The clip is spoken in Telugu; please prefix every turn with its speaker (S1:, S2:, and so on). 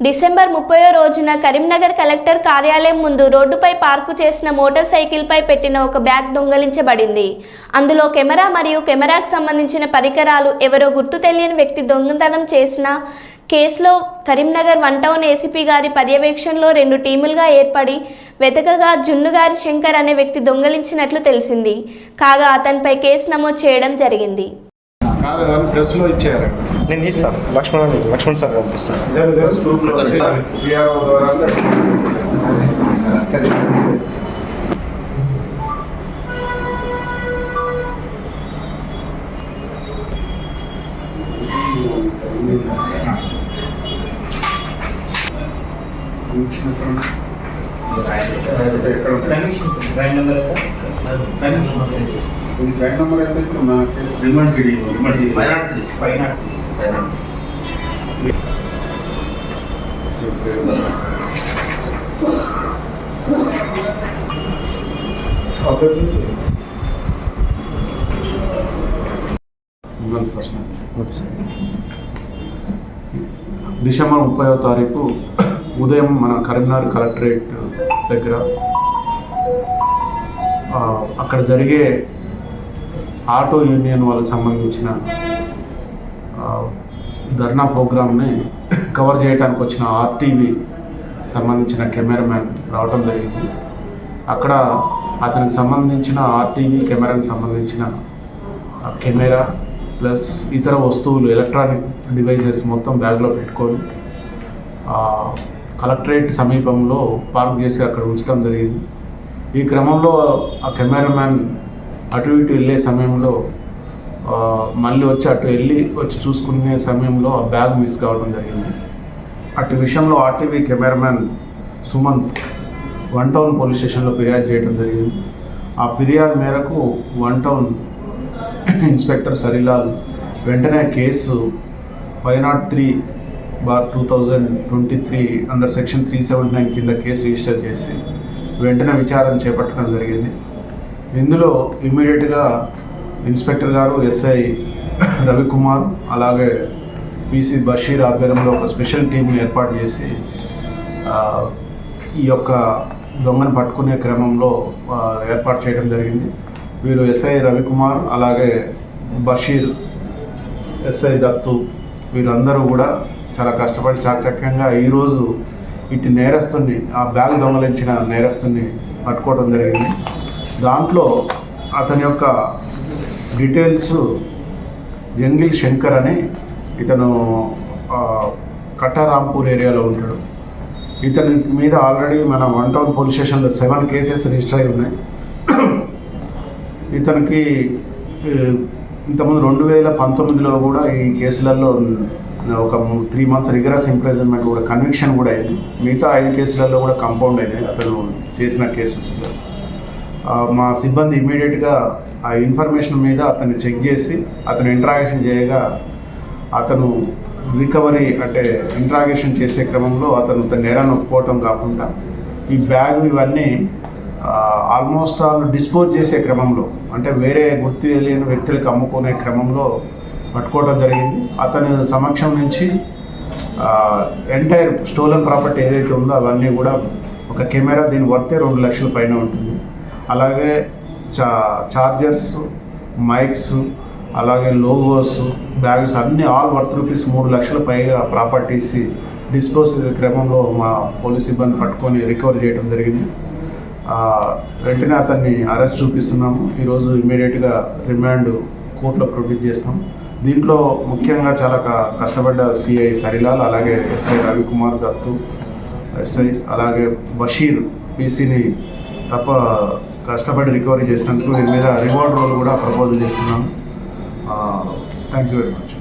S1: డిసెంబర్ 30వ రోజున కరీంనగర్ కలెక్టర్ కార్యాలయం ముందు రోడ్డుపై పార్కు చేసిన మోటార్ సైకిల్పై పెట్టిన ఒక బ్యాగ్ దొంగలించబడింది. అందులో కెమెరా మరియు కెమెరాకు సంబంధించిన పరికరాలు ఎవరో గుర్తు తెలియని వ్యక్తి దొంగతనం చేసిన కేసులో కరీంనగర్ 1 టౌన్ ఏసీపీ గారి పర్యవేక్షణలో 2 టీములుగా ఏర్పడి వెతకగా జున్నుగారి శంకర్ అనే వ్యక్తి దొంగలించినట్లు తెలిసింది. కాగా అతనిపై కేసు నమోదు చేయడం జరిగింది.
S2: నేను ఇస్తాను లక్ష్మణ్ సార్ పంపిస్తాను.
S3: ఫ్లైట్ నెంబర్ అయితే నా కేసు రిమాండ్ సిటీ 503 ప్రశ్న. డిసెంబర్ 30వ తారీఖు ఉదయం మన కరీంనగర్ కలెక్టరేట్ దగ్గర అక్కడ జరిగే ఆటో యూనియన్ వాళ్ళకి సంబంధించిన ధర్నా ప్రోగ్రామ్ని కవర్ చేయడానికి వచ్చిన ఆర్టీవీ సంబంధించిన కెమెరామ్యాన్ రావడం జరిగింది. అక్కడ అతనికి సంబంధించిన ఆర్టీవీ కెమెరాకి సంబంధించిన కెమెరా ప్లస్ ఇతర వస్తువులు ఎలక్ట్రానిక్ డివైసెస్ మొత్తం బ్యాగ్లో పెట్టుకొని కలెక్టరేట్ సమీపంలో పార్క్ చేసి అక్కడ ఉంచడం జరిగింది. ఈ క్రమంలో ఆ కెమెరామ్యాన్ అటు ఇటు వెళ్ళే సమయంలో మళ్ళీ వచ్చి చూసుకునే సమయంలో ఆ బ్యాగ్ మిస్ కావడం జరిగింది. అటు విషయంలో RTV cameraman Sumanth 1 town police స్టేషన్లో ఫిర్యాదు చేయడం జరిగింది. ఆ ఫిర్యాదు మేరకు 1 టౌన్ ఇన్స్పెక్టర్ సరిలాల్ వెంటనే కేసు 503/2023 అండర్ సెక్షన్ 379 కింద కేసు రిజిస్టర్ చేసి వెంటనే విచారణ చేపట్టడం జరిగింది. ఇందులో ఇమ్మీడియట్గా ఇన్స్పెక్టర్ గారు ఎస్ఐ రవికుమార్ అలాగే పీసీ బషీర్ ఆధ్వర్యంలో ఒక స్పెషల్ టీంని ఏర్పాటు చేసి ఈ యొక్క దొంగను పట్టుకునే క్రమంలో ఏర్పాటు చేయడం జరిగింది. వీరు ఎస్ఐ రవికుమార్ అలాగే బషీర్, ఎస్ఐ దత్తు వీరందరూ కూడా చాలా కష్టపడి చాకచక్యంగా ఈరోజు ఇటు నేరస్తుని ఆ బ్యాగ్ దొంగలించిన నేరస్తుని పట్టుకోవడం జరిగింది. దాంట్లో అతని యొక్క డీటెయిల్స్ జంగిల్ శంకర్ అని ఇతను కట్టారాంపూర్ ఏరియాలో ఉంటాడు. ఇతని మీద ఆల్రెడీ మన 1 టౌన్ పోలీస్ స్టేషన్లో 7 కేసెస్ రిజిస్టర్ అయి ఉన్నాయి. ఇతనికి ఇంతకుముందు 2019లో కూడా ఈ కేసులలో ఒక 3 months రిగరస్ ఇంప్రిజన్మెంట్ కూడా కన్విక్షన్ కూడా అయింది. మిగతా 5 కేసులలో కూడా కంపౌండ్ అయినాయి అతను చేసిన కేసెస్లో. మా సిబ్బంది ఇమ్మీడియట్గా ఆ ఇన్ఫర్మేషన్ మీద అతన్ని చెక్ చేసి అతను ఇంట్రాగేషన్ చేయగా అతను రికవరీ అంటే ఇంట్రాగేషన్ చేసే క్రమంలో అతను నేరాన్ని ఒప్పుకోవటం కాకుండా ఈ బ్యాగ్ ఇవన్నీ ఆల్మోస్ట్ ఆల్ డిస్పోజ్ చేసే క్రమంలో అంటే వేరే గుర్తు తెలియని వ్యక్తులకు అమ్ముకునే క్రమంలో పట్టుకోవడం జరిగింది. అతని సమక్షం నుంచి ఎంటైర్ స్టోలన్ ప్రాపర్టీ ఏదైతే ఉందో అవన్నీ కూడా ఒక కెమెరా దీని వర్తే 2 లక్షల పైన ఉంటుంది. అలాగే చార్జర్స్, మైక్స్, అలాగే లోగోస్, బ్యాగ్స్ అన్నీ ఆల్ వర్త్ ₹3 లక్షల పైగా ప్రాపర్టీస్ డిస్పోజ్ చేసే క్రమంలో మా పోలీస్ సిబ్బంది పట్టుకొని రికవర్ చేయడం జరిగింది. వెంటనే అతన్ని అరెస్ట్ చూపిస్తున్నాము. ఈరోజు ఇమ్మీడియట్గా రిమాండ్ కోర్టులో ప్రొడ్యూస్ చేస్తాం. దీంట్లో ముఖ్యంగా చాలా కష్టపడ్డ సిఐ సరిలాల్ అలాగే ఎస్ఐ రవికుమార్, దత్తు ఎస్ఐ అలాగే బషీర్ పీసీని కష్టపడి రికవరీ చేసినందుకు వీరి మీద రివార్డ్ రోల్ కూడా ప్రపోజల్ చేస్తున్నాము. Thank you very much.